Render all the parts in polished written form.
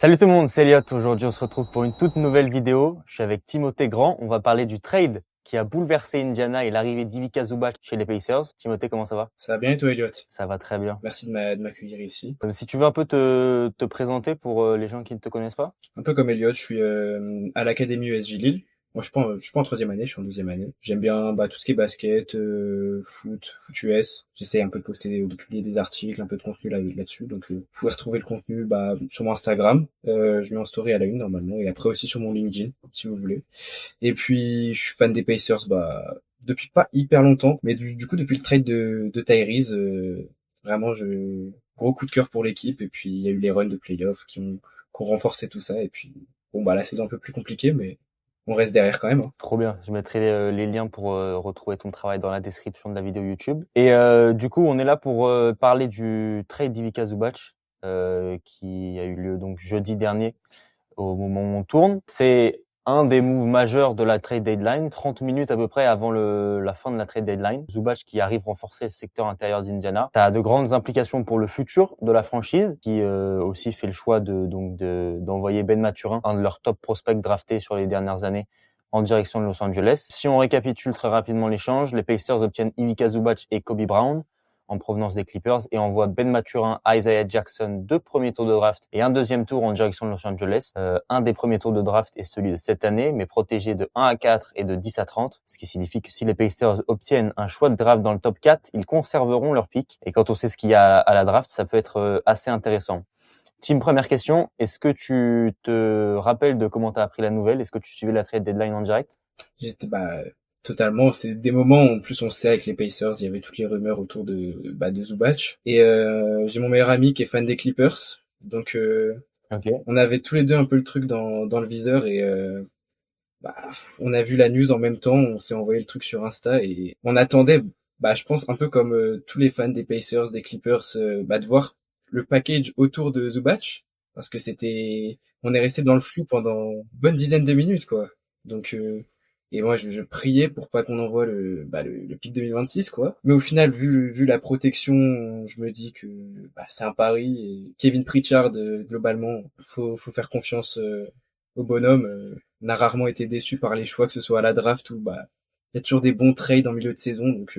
Salut tout le monde, c'est Elliot. Aujourd'hui, on se retrouve pour une toute nouvelle vidéo. Je suis avec Timothée Grand. On va parler du trade qui a bouleversé Indiana et l'arrivée d'Ivica Zubac chez les Pacers. Timothée, comment ça va? Ça va bien et toi, Elliot? Ça va très bien. Merci de m'accueillir ici. Si tu veux un peu te présenter pour les gens qui ne te connaissent pas. Un peu comme Elliot, je suis à l'académie USJ Lille. Moi, je suis pas en troisième année, je suis en deuxième année. J'aime bien tout ce qui est basket, foot US. J'essaie un peu de publier des articles, un peu de contenu là-dessus. Donc, vous pouvez retrouver le contenu sur mon Instagram. Je mets en story à la une normalement, et après aussi sur mon LinkedIn, si vous voulez. Et puis, je suis fan des Pacers depuis pas hyper longtemps, mais du coup depuis le trade de Tyrese, vraiment gros coup de cœur pour l'équipe. Et puis il y a eu les runs de playoffs qui ont renforcé tout ça. Et puis bon la saison un peu plus compliquée, mais on reste derrière quand même, hein. Trop bien. Je mettrai les liens pour retrouver ton travail dans la description de la vidéo YouTube. Et du coup, on est là pour parler du trade d'Ivica Zubac qui a eu lieu donc jeudi dernier au moment où on tourne. C'est un des moves majeurs de la trade deadline, 30 minutes à peu près avant la fin de la trade deadline. Zubac qui arrive renforcer le secteur intérieur d'Indiana. Ça a de grandes implications pour le futur de la franchise qui aussi fait le choix d'envoyer Ben Mathurin, un de leurs top prospects draftés sur les dernières années, en direction de Los Angeles. Si on récapitule très rapidement l'échange, les Pacers obtiennent Ivica Zubac et Kobe Brown en provenance des Clippers et envoie Ben Mathurin, Isaiah Jackson, 2 premiers tours de draft et un deuxième tour en direction de Los Angeles. Un des premiers tours de draft est celui de cette année, mais protégé de 1 à 4 et de 10 à 30, ce qui signifie que si les Pacers obtiennent un choix de draft dans le top 4, ils conserveront leur pick. Et quand on sait ce qu'il y a à la draft, ça peut être assez intéressant. Team, première question, est-ce que tu te rappelles de comment tu as appris la nouvelle? Est-ce que tu suivais la trade deadline en direct? J'étais totalement. C'est des moments où, en plus on sait avec les Pacers, il y avait toutes les rumeurs autour de Zubac. Et j'ai mon meilleur ami qui est fan des Clippers, donc Ok. on avait tous les deux un peu le truc dans le viseur. Et on a vu la news en même temps, on s'est envoyé le truc sur Insta et on attendait, je pense un peu comme tous les fans des Pacers, des Clippers, de voir le package autour de Zubac, parce que on est resté dans le flou pendant une bonne dizaine de minutes, quoi. Donc, et moi, je priais pour pas qu'on envoie le pick 2026, quoi. Mais au final, vu la protection, je me dis que c'est un pari. Et Kevin Pritchard, globalement, faut faire confiance au bonhomme. On a rarement été déçu par les choix, que ce soit à la draft ou il y a toujours des bons trades en milieu de saison, donc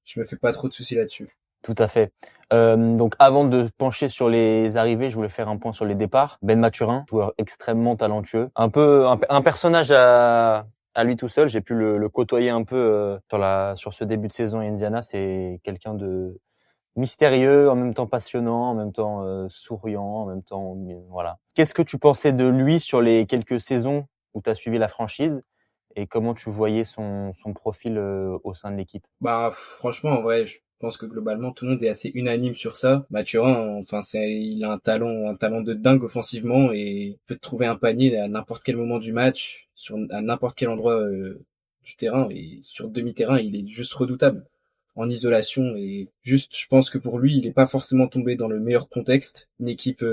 je me fais pas trop de soucis là-dessus. Tout à fait. Donc avant de pencher sur les arrivées, je voulais faire un point sur les départs. Ben Mathurin, joueur extrêmement talentueux, un peu un personnage à lui tout seul. J'ai pu le côtoyer un peu sur ce début de saison à Indiana. C'est quelqu'un de mystérieux, en même temps passionnant, en même temps souriant, en même temps voilà. Qu'est-ce que tu pensais de lui sur les quelques saisons où tu as suivi la franchise et comment tu voyais son profil au sein de l'équipe? Franchement, en vrai, je pense que globalement tout le monde est assez unanime sur ça. Mathurin, enfin il a un talent de dingue offensivement, et il peut te trouver un panier à n'importe quel moment du match, à n'importe quel endroit du terrain, et sur demi-terrain, il est juste redoutable en isolation. Et juste, je pense que pour lui, il est pas forcément tombé dans le meilleur contexte. Une équipe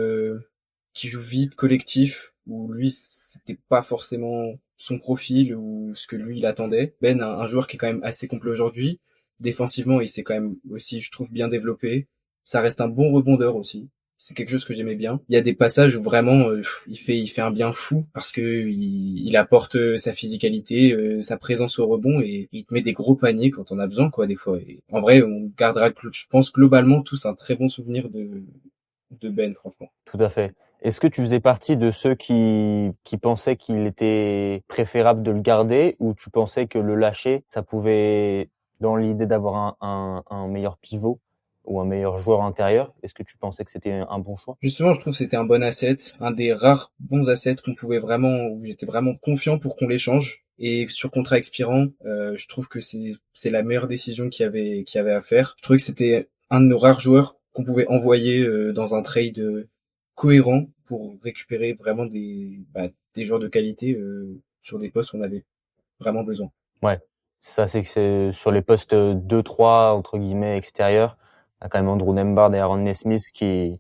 qui joue vite, collectif, où lui, c'était pas forcément son profil ou ce que lui il attendait. Ben, un joueur qui est quand même assez complet aujourd'hui. Défensivement, il s'est quand même aussi, je trouve, bien développé. Ça reste un bon rebondeur aussi. C'est quelque chose que j'aimais bien. Il y a des passages où vraiment il fait un bien fou, parce que il apporte sa physicalité, sa présence au rebond, et il te met des gros paniers quand on a besoin, quoi, des fois. Et en vrai, on gardera, je pense, globalement tous un très bon souvenir de Ben, franchement. Tout à fait. Est-ce que tu faisais partie de ceux qui pensaient qu'il était préférable de le garder, ou tu pensais que le lâcher, ça pouvait, dans l'idée d'avoir un meilleur pivot ou un meilleur joueur intérieur, est-ce que tu pensais que c'était un bon choix? Justement, je trouve que c'était un bon asset, un des rares bons assets où j'étais vraiment confiant pour qu'on l'échange. Et sur contrat expirant, je trouve que c'est la meilleure décision qu'il y avait à faire. Je trouvais que c'était un de nos rares joueurs qu'on pouvait envoyer dans un trade cohérent pour récupérer vraiment des joueurs de qualité sur des postes où on avait vraiment besoin. Ouais, c'est que c'est sur les postes 2-3 entre guillemets extérieurs, il y a quand même Andrew Nembhard et Aaron Nesmith qui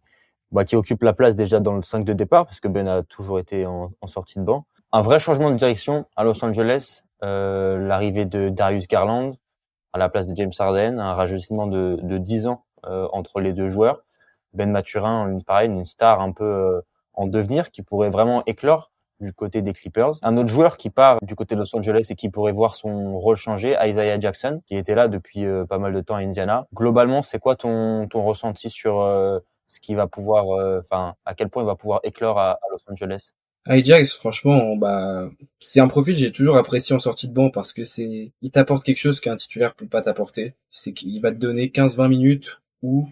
occupent la place déjà dans le 5 de départ, parce que Ben a toujours été en sortie de banc. Un vrai changement de direction à Los Angeles, l'arrivée de Darius Garland à la place de James Harden, un rajeunissement de 10 ans entre les deux joueurs. Ben Mathurin, pareil, une star un peu en devenir, qui pourrait vraiment éclore du côté des Clippers. Un autre joueur qui part du côté de Los Angeles et qui pourrait voir son rôle changer, Isaiah Jackson, qui était là depuis pas mal de temps à Indiana. Globalement, c'est quoi ton ressenti sur ce qui va pouvoir, à quel point il va pouvoir éclore à Los Angeles? Ajax, franchement, bah, c'est un profil que j'ai toujours apprécié en sortie de banc parce que il t'apporte quelque chose qu'un titulaire peut pas t'apporter. C'est qu'il va te donner 15-20 minutes où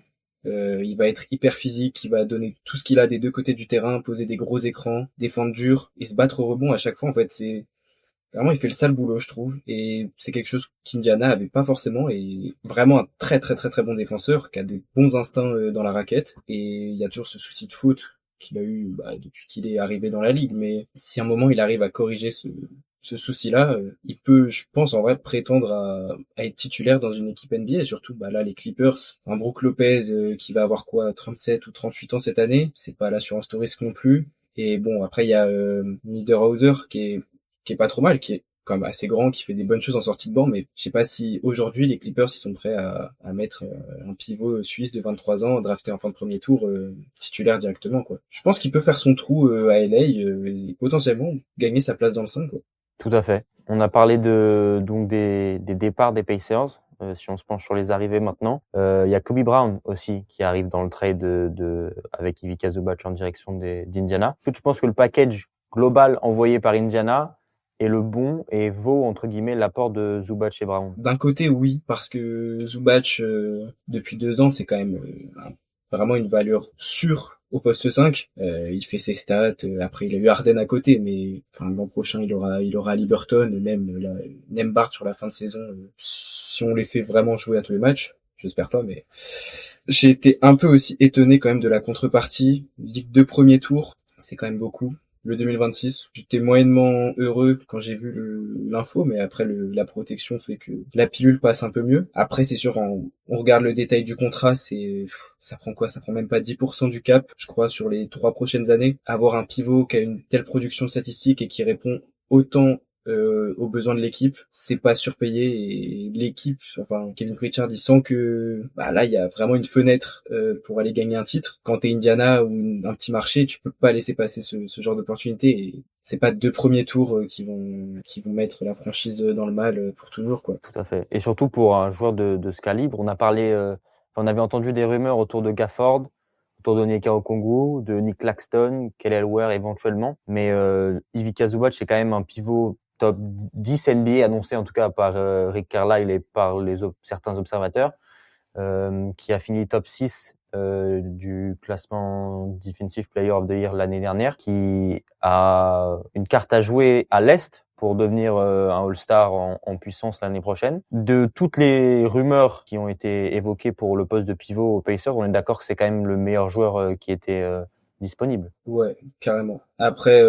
il va être hyper physique, il va donner tout ce qu'il a des deux côtés du terrain, poser des gros écrans, défendre dur et se battre au rebond à chaque fois. En fait, c'est vraiment, il fait le sale boulot, je trouve, et c'est quelque chose qu'Indiana avait pas forcément, et vraiment un très très très très bon défenseur qui a des bons instincts dans la raquette, et il y a toujours ce souci de faute qu'il a eu depuis qu'il est arrivé dans la ligue, mais si à un moment il arrive à corriger ce souci-là, il peut, je pense, en vrai, prétendre à être titulaire dans une équipe NBA, et surtout, bah là, les Clippers, un Brook Lopez qui va avoir quoi, 37 ou 38 ans cette année, c'est pas l'assurance de risque non plus, et bon, après, il y a Niederhauser qui est pas trop mal, qui est quand même assez grand, qui fait des bonnes choses en sortie de banc, mais je sais pas si aujourd'hui les Clippers ils sont prêts à mettre un pivot suisse de 23 ans drafté en fin de premier tour titulaire directement quoi. Je pense qu'il peut faire son trou à LA et potentiellement gagner sa place dans le 5 quoi. Tout à fait. On a parlé donc des départs des Pacers. Si on se penche sur les arrivées maintenant, il y a Kobe Brown aussi qui arrive dans le trade avec Ivica Zubac en direction d'Indiana. Est-ce que tu penses que le package global envoyé par Indiana est le bon et vaut entre guillemets l'apport de Zubac et Brown? D'un côté oui, parce que Zubac depuis 2 ans c'est quand même vraiment une valeur sûre au poste 5. Il fait ses stats. Après, il a eu Harden à côté, mais enfin l'an prochain, il aura Liberton, même là, Nembhard sur la fin de saison. Si on les fait vraiment jouer à tous les matchs, j'espère pas, mais j'ai été un peu aussi étonné quand même de la contrepartie. Je dis que 2 premiers tours, c'est quand même beaucoup. Le 2026, j'étais moyennement heureux quand j'ai vu l'info, mais après la protection fait que la pilule passe un peu mieux. Après, c'est sûr, on regarde le détail du contrat, ça prend quoi? Ça prend même pas 10% du cap, je crois, sur les 3 prochaines années. Avoir un pivot qui a une telle production statistique et qui répond autant aux besoins de l'équipe, c'est pas surpayé et l'équipe, enfin Kevin Pritchard, il sent que là il y a vraiment une fenêtre pour aller gagner un titre. Quand t'es Indiana ou un petit marché, tu peux pas laisser passer ce genre d'opportunité et c'est pas 2 premiers tours qui vont mettre la franchise dans le mal pour toujours quoi. Tout à fait. Et surtout pour un joueur de ce calibre, on avait entendu des rumeurs autour de Gafford, autour de Onyeka Okongwu, de Nick Claxton, Kelly Ware éventuellement. Mais Ivica Zubac, c'est quand même un pivot top 10 NBA annoncé en tout cas par Rick Carlisle et par certains observateurs, qui a fini top 6 du classement Defensive Player of the Year l'année dernière, qui a une carte à jouer à l'Est pour devenir un All-Star en puissance l'année prochaine. De toutes les rumeurs qui ont été évoquées pour le poste de pivot aux Pacers, on est d'accord que c'est quand même le meilleur joueur qui était disponible. Ouais, carrément. Après,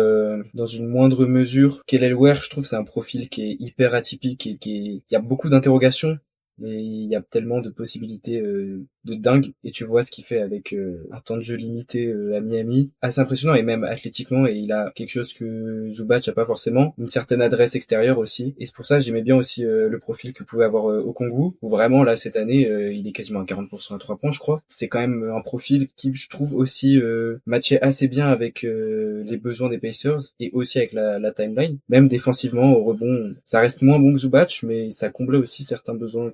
dans une moindre mesure, Kelly Ware, je trouve c'est un profil qui est hyper atypique et il y a beaucoup d'interrogations. Mais il y a tellement de possibilités de dingue et tu vois ce qu'il fait avec un temps de jeu limité à Miami, assez impressionnant et même athlétiquement et il a quelque chose que Zubac a pas forcément, une certaine adresse extérieure aussi et c'est pour ça que j'aimais bien aussi le profil que pouvait avoir Okongwu où vraiment là cette année il est quasiment à 40% à 3 points je crois. C'est quand même un profil qui je trouve aussi matchait assez bien avec les besoins des Pacers et aussi avec la timeline, même défensivement au rebond, ça reste moins bon que Zubac mais ça comblait aussi certains besoins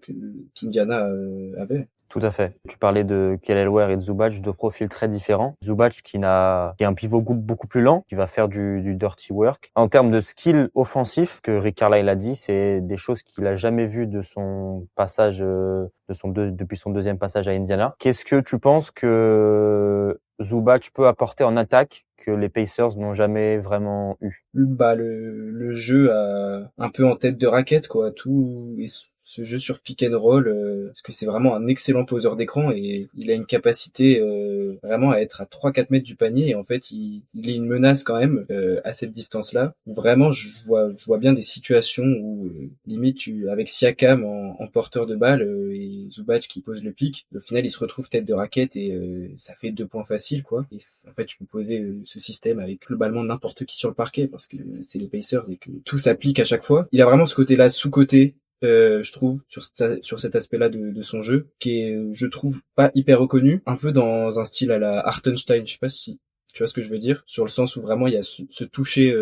qu'Indiana avait. Tout à fait. Tu parlais de Kelly Ware et de Zubac, deux profils très différents. Zubac qui est un pivot beaucoup plus lent, qui va faire du dirty work. En termes de skill offensif, que Rick Carlisle a dit, c'est des choses qu'il a jamais vues de son passage, depuis son deuxième passage à Indiana. Qu'est-ce que tu penses que Zubac peut apporter en attaque que les Pacers n'ont jamais vraiment eu? Le jeu un peu en tête de raquette quoi, tout et ce jeu sur pick and roll parce que c'est vraiment un excellent poseur d'écran et il a une capacité vraiment à être à 3-4 mètres du panier et en fait il est une menace quand même à cette distance-là. Vraiment je vois bien des situations où limite avec Siakam en porteur de balle et Zubac qui pose le pick, au final il se retrouve tête de raquette et ça fait 2 points faciles quoi. Et en fait tu peux poser ce système avec globalement n'importe qui sur le parquet parce que c'est les Pacers et que tout s'applique à chaque fois. Il a vraiment ce côté-là sous-côté je trouve sur cet aspect-là de son jeu qui est je trouve pas hyper reconnu, un peu dans un style à la Hartenstein, je sais pas si Tu vois ce que je veux dire? Sur le sens où vraiment il y a ce toucher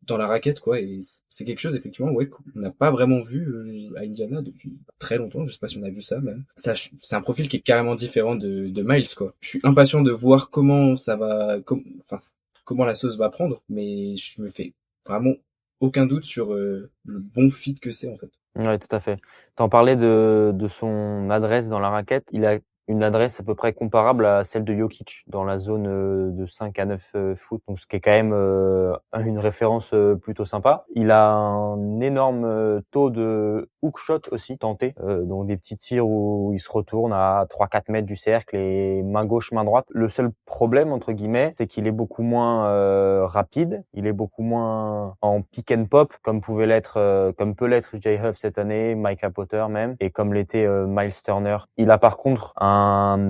dans la raquette, quoi. Et c'est quelque chose, effectivement, ouais, qu'on n'a pas vraiment vu à Indiana depuis très longtemps. Je sais pas si on a vu ça, même. Ça, c'est un profil qui est carrément différent de Miles, quoi. Je suis impatient de voir comment ça va, enfin, comment la sauce va prendre, mais je me fais vraiment aucun doute sur le bon fit que c'est, en fait. Ouais, tout à fait. T'en parlais de son adresse dans la raquette. Il a une adresse à peu près comparable à celle de Jokic dans la zone de 5 à 9 foot, donc ce qui est quand même une référence plutôt sympa. Il a un énorme taux de hook shot aussi tenté, donc des petits tirs où il se retourne à 3-4 mètres du cercle et main gauche, main droite. Le seul problème, entre guillemets, c'est qu'il est beaucoup moins rapide, il est beaucoup moins en pick and pop comme comme peut l'être Jay Huff cette année, Micah Potter même, et comme l'était Miles Turner. Il a par contre un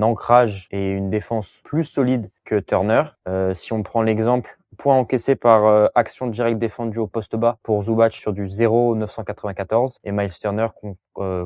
ancrage et une défense plus solide que Turner. Si on prend l'exemple points encaissés par action directe défendue au poste bas pour Zubac sur du 0,994 et Miles Turner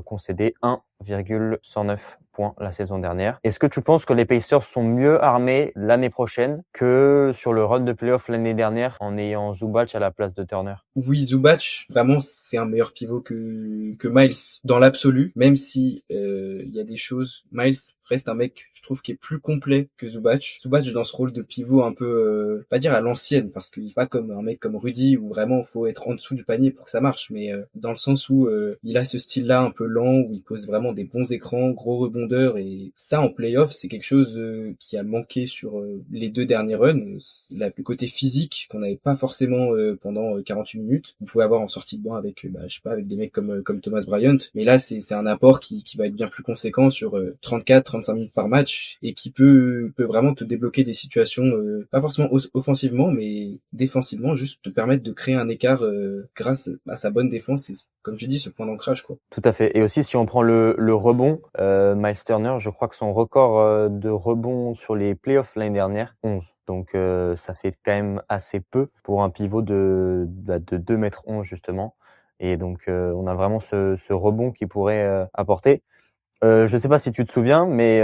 concédé 1,109 points la saison dernière. Est-ce que tu penses que les Pacers sont mieux armés l'année prochaine que sur le run de playoff l'année dernière en ayant Zubac à la place de Turner? Oui, Zubac, vraiment, c'est un meilleur pivot que Miles dans l'absolu, même si il y a des choses. Miles reste un mec, je trouve, qui est plus complet que Zubac. Zubac dans ce rôle de pivot un peu, pas dire à l'ancienne, parce qu'il va comme un mec comme Rudy, où vraiment faut être en dessous du panier pour que ça marche, mais dans le sens où il a ce style-là un peu lent, où il pose vraiment des bons écrans, gros rebondeurs, et ça en playoff, c'est quelque chose qui a manqué sur les 2 derniers runs. Le côté physique qu'on n'avait pas forcément pendant 48 minutes. On pouvait avoir en sortie de banc avec, je sais pas, avec des mecs comme Thomas Bryant. Mais là, c'est un apport qui va être bien plus conséquent sur 34-35 minutes par match et qui peut vraiment te débloquer des situations, pas forcément offensivement, mais défensivement, juste te permettre de créer un écart grâce à sa bonne défense et, comme tu dis, ce point d'ancrage, quoi. Tout à fait. Et aussi, si on prend le rebond, Miles Turner, je crois que son record de rebond sur les playoffs l'année dernière, 11. Donc ça fait quand même assez peu pour un pivot de 2,11 m justement. Et donc on a vraiment ce rebond qui pourrait apporter. Je sais pas si tu te souviens, mais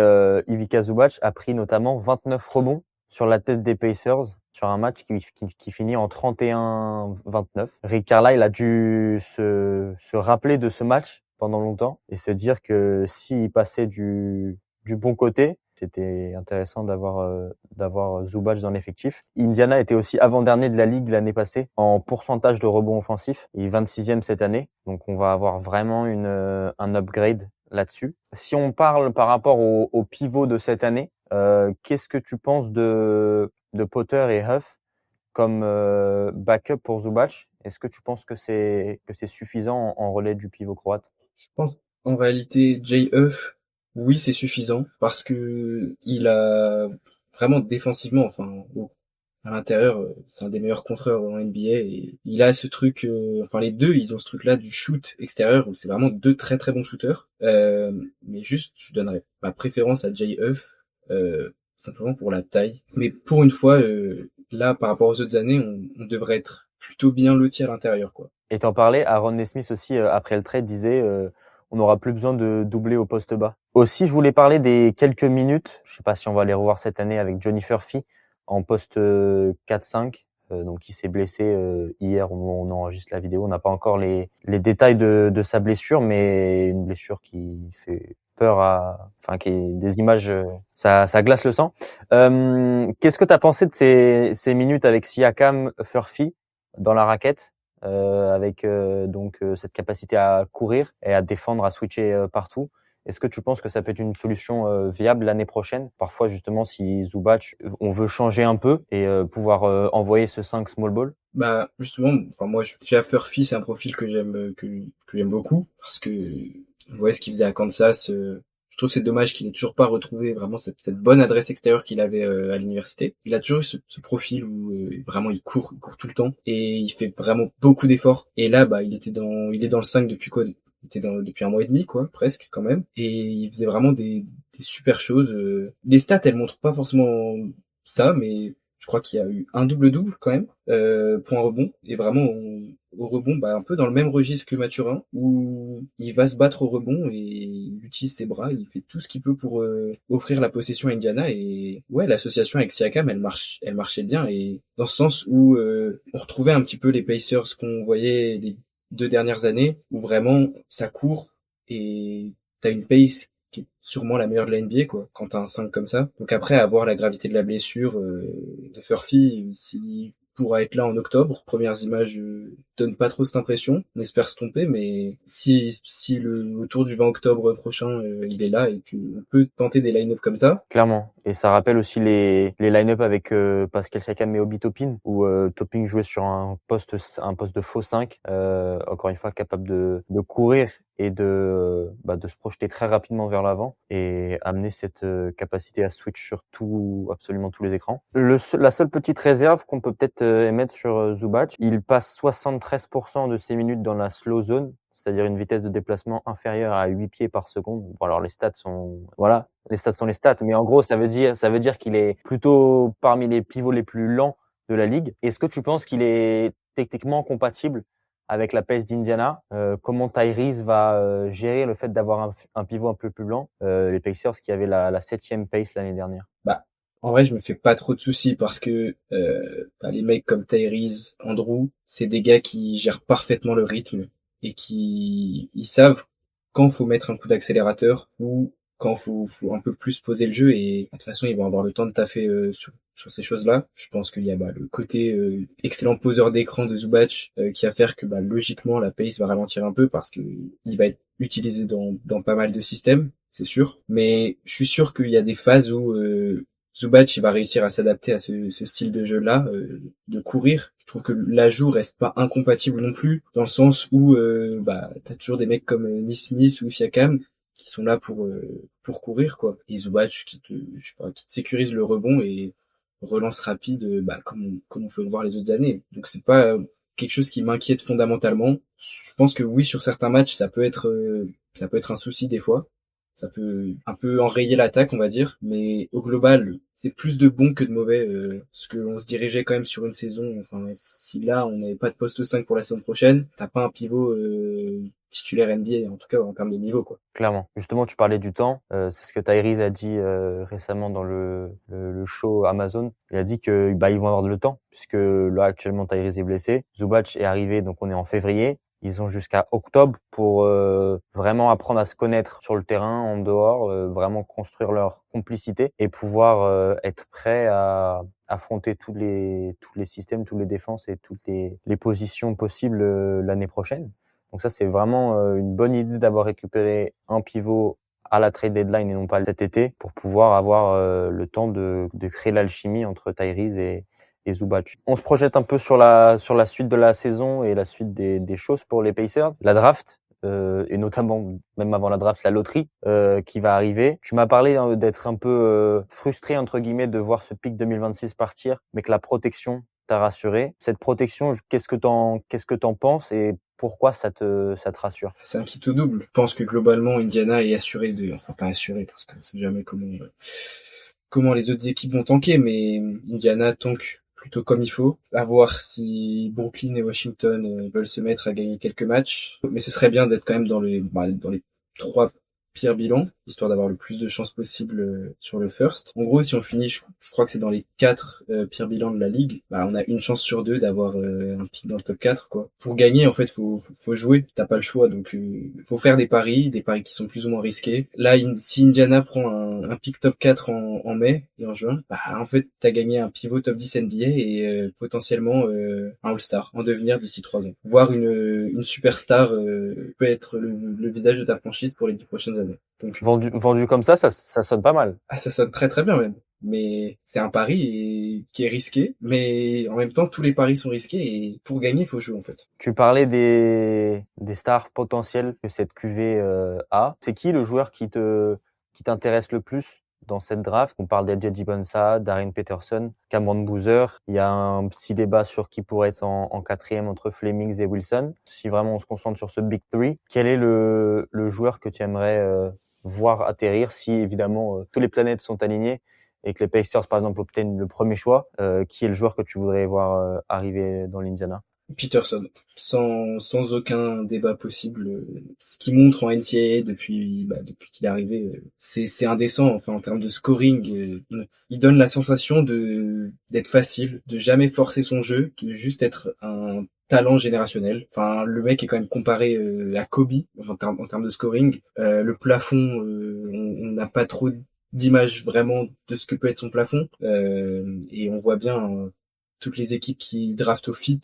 Ivica Zubac a pris notamment 29 rebonds sur la tête des Pacers sur un match qui finit en 31-29. Rick Carlisle a dû se rappeler de ce match pendant longtemps et se dire que s'il passait du bon côté, c'était intéressant d'avoir Zubac dans l'effectif. Indiana était aussi avant-dernier de la ligue l'année passée en pourcentage de rebonds offensifs. Il est 26e cette année, donc on va avoir vraiment un upgrade là-dessus. Si on parle par rapport au pivot de cette année, qu'est-ce que tu penses de Potter et Huff comme backup pour Zubac? Est-ce que tu penses que c'est suffisant en relais du pivot croate? Je pense en réalité Jay Huff, oui c'est suffisant parce que il a vraiment défensivement, enfin à l'intérieur, c'est un des meilleurs contreurs en NBA et il a ce truc, enfin les deux ils ont ce truc là du shoot extérieur où c'est vraiment deux très très bons shooters. Mais juste je donnerais ma préférence à Jay Huff simplement pour la taille. Mais pour une fois là par rapport aux autres années on devrait être plutôt bien lotis à l'intérieur, quoi. Et t'en parlais, Aaron Nesmith aussi, après le trade, disait on n'aura plus besoin de doubler au poste bas. Aussi, je voulais parler des quelques minutes, je sais pas si on va les revoir cette année avec Johnny Furphy en poste 4-5, donc qui s'est blessé hier au moment où on enregistre la vidéo. On n'a pas encore les détails de sa blessure, mais une blessure qui fait peur enfin qui est des images, ça glace le sang. Qu'est-ce que tu as pensé de ces minutes avec Siakam, Furphy dans la raquette? Avec donc cette capacité à courir et à défendre, à switcher partout. Est-ce que tu penses que ça peut être une solution viable l'année prochaine? Parfois, justement, si Zubac, on veut changer un peu et pouvoir envoyer ce 5 small ball? Bah justement, enfin moi déjà Furphy c'est un profil que j'aime beaucoup parce que on voyait ce qu'il faisait à Kansas. Je trouve que c'est dommage qu'il ait toujours pas retrouvé vraiment cette bonne adresse extérieure qu'il avait à l'université. Il a toujours eu ce profil où vraiment il court tout le temps et il fait vraiment beaucoup d'efforts. Et là bah il est dans le 5 depuis quoi? Il était depuis 1 mois et demi quoi, presque quand même. Et il faisait vraiment des super choses. Les stats elles montrent pas forcément ça, mais je crois qu'il y a eu un double-double quand même, point rebond. Et vraiment, au rebond, bah, un peu dans le même registre que Mathurin, où il va se battre au rebond et il utilise ses bras, il fait tout ce qu'il peut pour offrir la possession à Indiana. Et ouais, l'association avec Siakam, elle marchait bien, et dans ce sens où on retrouvait un petit peu les Pacers qu'on voyait les 2 dernières années, où vraiment ça court et t'as une pace qui est sûrement la meilleure de la NBA, quoi, quand t'as un 5 comme ça. Donc après, avoir la gravité de la blessure de Furphy, s'il pourra être là en octobre. Premières images donnent pas trop cette impression. On espère se tromper, mais si autour du 20 octobre prochain, il est là et qu'on peut tenter des line-up comme ça. Clairement. Et ça rappelle aussi les line-up avec Pascal Siakam et Obi Toppin, où Toppin jouait sur un poste de faux 5, encore une fois capable de courir et de se projeter très rapidement vers l'avant et amener cette capacité à switch sur absolument tous les écrans. La seule petite réserve qu'on peut peut-être émettre sur Zubac, il passe 73% de ses minutes dans la slow zone, c'est-à-dire une vitesse de déplacement inférieure à 8 pieds par seconde. Bon, alors les stats sont les stats, mais en gros, ça veut dire qu'il est plutôt parmi les pivots les plus lents de la ligue. Est-ce que tu penses qu'il est techniquement compatible avec la pace d'Indiana? Comment Tyrese va gérer le fait d'avoir un pivot un peu plus lent? Les Pacers qui avaient la 7e pace l'année dernière. Bah, en vrai, je me fais pas trop de soucis parce que les mecs comme Tyrese, Andrew, c'est des gars qui gèrent parfaitement le rythme et qui ils savent quand faut mettre un coup d'accélérateur ou quand faut un peu plus poser le jeu, et de toute façon ils vont avoir le temps de taffer sur ces choses-là. Je pense qu'il y a le côté excellent poseur d'écran de Zubac qui va faire que logiquement la pace va ralentir un peu parce que il va être utilisé dans pas mal de systèmes, c'est sûr. Mais je suis sûr qu'il y a des phases où Zubac il va réussir à s'adapter à ce style de jeu-là, de courir. Je trouve que l'ajout reste pas incompatible non plus, dans le sens où t'as toujours des mecs comme Nesmith ou Siakam qui sont là pour courir, quoi. Et Zubac qui te sécurise le rebond et relance rapide, comme on peut le voir les autres années. Donc c'est pas quelque chose qui m'inquiète fondamentalement. Je pense que oui, sur certains matchs, ça peut être un souci des fois. Ça peut un peu enrayer l'attaque, on va dire, mais au global, c'est plus de bons que de mauvais, parce qu'on se dirigeait quand même sur une saison. Enfin, si là on n'avait pas de poste 5 pour la saison prochaine, t'as pas un pivot titulaire NBA, en tout cas en termes de niveau, quoi. Clairement. Justement, tu parlais du temps. C'est ce que Tyrese a dit récemment dans le show Amazon. Il a dit que ils vont avoir le temps, puisque là actuellement Tyrese est blessé. Zubac est arrivé, donc on est en février. Ils ont jusqu'à octobre pour vraiment apprendre à se connaître sur le terrain, en dehors, vraiment construire leur complicité et pouvoir être prêts à affronter tous les systèmes, toutes les défenses et toutes les positions possibles l'année prochaine. Donc ça, c'est vraiment une bonne idée d'avoir récupéré un pivot à la trade deadline et non pas cet été, pour pouvoir avoir le temps de créer l'alchimie entre Tyrese et Zubac. On se projette un peu sur la suite de la saison et la suite des choses pour les Pacers. La draft, et notamment même avant la draft, la loterie qui va arriver. Tu m'as parlé d'être un peu frustré entre guillemets de voir ce pick 2026 partir, mais que la protection t'a rassuré. Cette protection, qu'est-ce que t'en penses et pourquoi ça te rassure? C'est un kit au double. Je pense que globalement, Indiana est assuré enfin pas assuré parce que c'est jamais comment les autres équipes vont tanker, mais Indiana tank plutôt comme il faut. À voir si Brooklyn et Washington veulent se mettre à gagner quelques matchs. Mais ce serait bien d'être quand même dans les trois pires bilans, histoire d'avoir le plus de chances possible sur le first. En gros, si on finit, je crois que c'est dans les 4 pires bilans de la ligue, on a une chance sur 2 d'avoir un pick dans le top 4, quoi. Pour gagner, en fait, faut jouer, t'as pas le choix, donc faut faire des paris qui sont plus ou moins risqués. Là, si Indiana prend un pick top 4 en mai et en juin, en fait, t'as gagné un pivot top 10 NBA et potentiellement un All-Star en devenir d'ici 3 ans. Voire une superstar peut être le visage de ta franchise pour les 10 prochaines années. Donc, Vendu comme ça sonne pas mal. ça sonne très très bien même. Mais c'est un pari qui est risqué, mais en même temps tous les paris sont risqués et pour gagner il faut jouer en fait. Tu parlais des stars potentielles que cette QV a. C'est qui le joueur qui t'intéresse le plus dans cette draft? On parle d'Edge Dibonsa, Darren Peterson, Cameron Boozer. Il y a un petit débat sur qui pourrait être en quatrième entre Flemings et Wilson. Si vraiment on se concentre sur ce Big Three, quel est le joueur que tu aimerais voir atterrir si évidemment toutes les planètes sont alignées et que les Pacers par exemple obtiennent le premier choix? Qui est le joueur que tu voudrais voir arriver dans l'Indiana? Peterson, sans aucun débat possible. Ce qu'il montre en NCAA depuis qu'il est arrivé, c'est indécent. Enfin, en termes de scoring, il donne la sensation d'être facile, de jamais forcer son jeu, de juste être un talent générationnel. Enfin, le mec est quand même comparé à Kobe en termes de scoring. Le plafond, on n'a pas trop d'image vraiment de ce que peut être son plafond. Et on voit bien toutes les équipes qui draftent au fit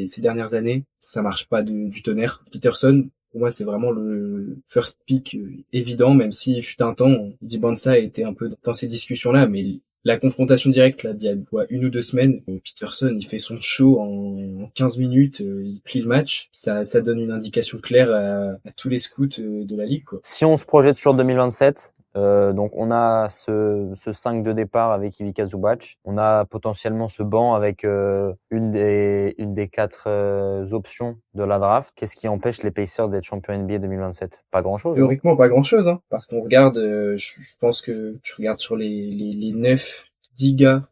ces dernières années, ça marche pas du tonnerre. Peterson, pour moi, c'est vraiment le first pick évident, même si fut un temps, Dibansa était un peu dans ces discussions-là, mais la confrontation directe là d'il y a une ou deux semaines, Peterson il fait son show en 15 minutes, il plie le match, ça donne une indication claire à tous les scouts de la ligue quoi. Si on se projette sur 2027, donc on a ce 5 de départ avec Ivica Zubac. On a potentiellement ce banc avec une des 4 options de la draft. Qu'est-ce qui empêche les Pacers d'être champions NBA 2027? Pas grand-chose, non? Théoriquement, pas grand-chose, hein, parce qu'on regarde, je pense que tu regardes sur les 9, 10 gars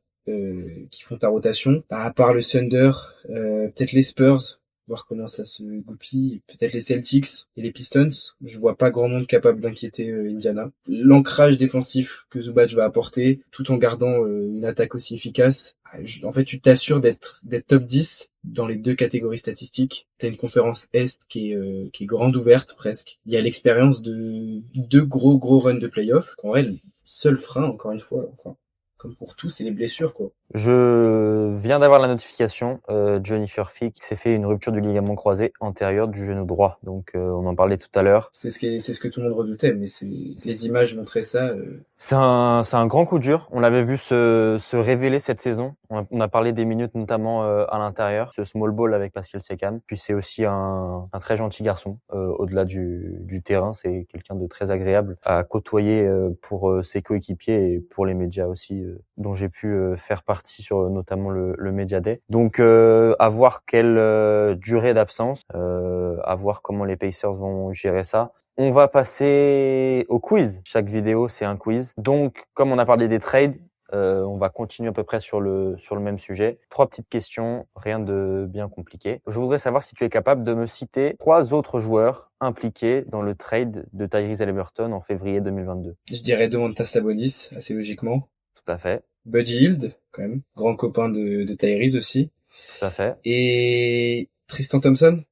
qui font ta rotation, bah, à part le Thunder, peut-être les Spurs, voir comment ça se goupille, peut-être les Celtics et les Pistons. Je vois pas grand monde capable d'inquiéter Indiana. L'ancrage défensif que Zubac va apporter, tout en gardant une attaque aussi efficace, en fait, tu t'assures d'être top 10 dans les deux catégories statistiques. T'as une conférence Est qui est grande ouverte presque. Il y a l'expérience de deux gros runs de playoff. En vrai, le seul frein, encore une fois, enfin, comme pour tout, c'est les blessures, quoi. Je viens d'avoir la notification, Johnny Furphy s'est fait une rupture du ligament croisé antérieur du genou droit. Donc on en parlait tout à l'heure. C'est ce que tout le monde redoutait, mais les images montraient ça. C'est un grand coup dur. On l'avait vu se révéler cette saison. On a parlé des minutes notamment à l'intérieur, ce small ball avec Pascal Siakam. Puis c'est aussi un très gentil garçon. Au-delà du terrain, c'est quelqu'un de très agréable à côtoyer pour ses coéquipiers et pour les médias aussi, dont j'ai pu faire partie sur notamment le Media Day. Donc à voir quelle durée d'absence, à voir comment les Pacers vont gérer ça. On va passer au quiz. Chaque vidéo, c'est un quiz. Donc, comme on a parlé des trades, on va continuer à peu près sur le même sujet. 3 petites questions, rien de bien compliqué. Je voudrais savoir si tu es capable de me citer 3 autres joueurs impliqués dans le trade de Tyrese Haliburton en février 2022. Je dirais Domantas Sabonis, assez logiquement. Tout à fait. Buddy Hield, quand même, grand copain de Tyrese aussi. Tout à fait. Et Tristan Thompson.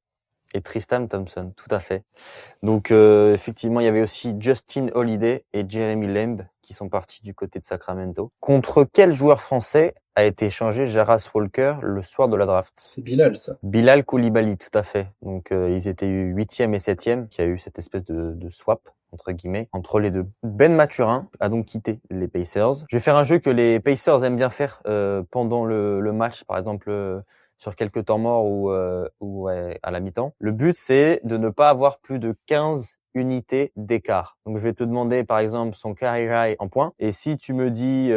Et Tristan Thompson, tout à fait. Donc effectivement, il y avait aussi Justin Holiday et Jeremy Lamb qui sont partis du côté de Sacramento. Contre quel joueur français a été échangé Jarras Walker le soir de la draft? C'est Bilal, ça. Bilal Koulibaly, tout à fait. Donc ils étaient 8e et 7e, qui a eu cette espèce de swap entre guillemets entre les deux. Ben Mathurin a donc quitté les Pacers. Je vais faire un jeu que les Pacers aiment bien faire pendant le match, par exemple sur quelques temps morts ou à la mi-temps. Le but, c'est de ne pas avoir plus de 15 unités d'écart. Donc, je vais te demander, par exemple, son carry high en points. Et si tu me dis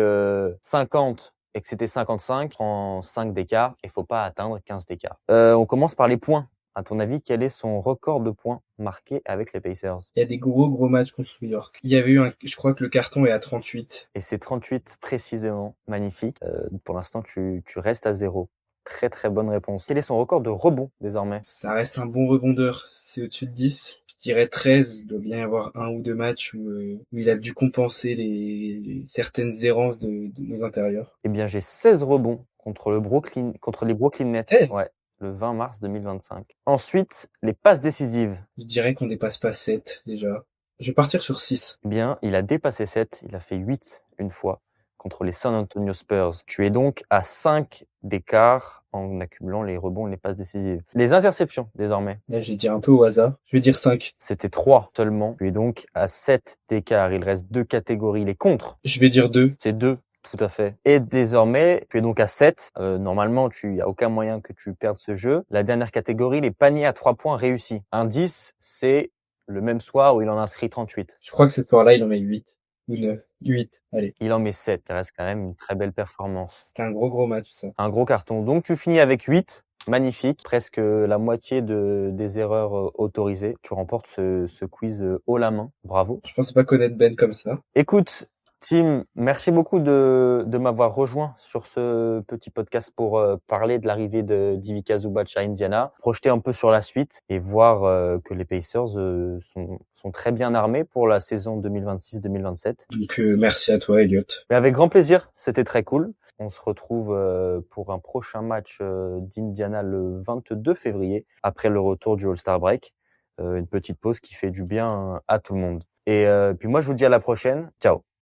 50 et que c'était 55, prends 5 d'écart et faut pas atteindre 15 d'écart. On commence par les points. À ton avis, quel est son record de points marqués avec les Pacers? Il y a des gros matchs contre New York. Il y avait je crois que le carton est à 38. Et c'est 38 précisément. Magnifique. Pour l'instant, tu restes à 0. Très bonne réponse. Quel est son record de rebond désormais? Ça reste un bon rebondeur. C'est au-dessus de 10. Je dirais 13. Il doit bien y avoir un ou deux matchs où il a dû compenser certaines errances de nos intérieurs. Eh bien, j'ai 16 rebonds contre les Brooklyn Nets. Hey, Ouais, le 20 mars 2025. Ensuite, les passes décisives. je dirais qu'on dépasse pas 7 déjà. Je vais partir sur 6. Eh bien, il a dépassé 7. Il a fait 8 une fois contre les San Antonio Spurs. Tu es donc à 5 d'écart en accumulant les rebonds et les passes décisives. Les interceptions, désormais. Là, je vais dire un peu au hasard. Je vais dire 5. C'était 3 seulement. Tu es donc à 7 d'écart. Il reste 2 catégories. Les contres. Je vais dire 2. C'est 2. Tout à fait. Et désormais, tu es donc à 7. Normalement, il n'y a aucun moyen que tu perdes ce jeu. La dernière catégorie, les paniers à 3 points réussis. Un 10, c'est le même soir où il en inscrit 38. Je crois que ce soir-là, il en met 8. Ou 9. 8. Allez. Il en met 7. Ça reste quand même une très belle performance. C'était un gros match, ça. Un gros carton. Donc, tu finis avec 8. Magnifique. Presque la moitié des erreurs autorisées. Tu remportes ce quiz haut la main. Bravo. Je pensais pas connaître Ben comme ça. Écoute, Tim, merci beaucoup de m'avoir rejoint sur ce petit podcast pour parler de l'arrivée de d'Ivica Zubac à Indiana, projeter un peu sur la suite et voir que les Pacers sont très bien armés pour la saison 2026-2027. Donc merci à toi, Elliot. Mais avec grand plaisir, c'était très cool. On se retrouve pour un prochain match d'Indiana le 22 février, après le retour du All-Star Break. Une petite pause qui fait du bien à tout le monde. Et puis moi, je vous dis à la prochaine. Ciao.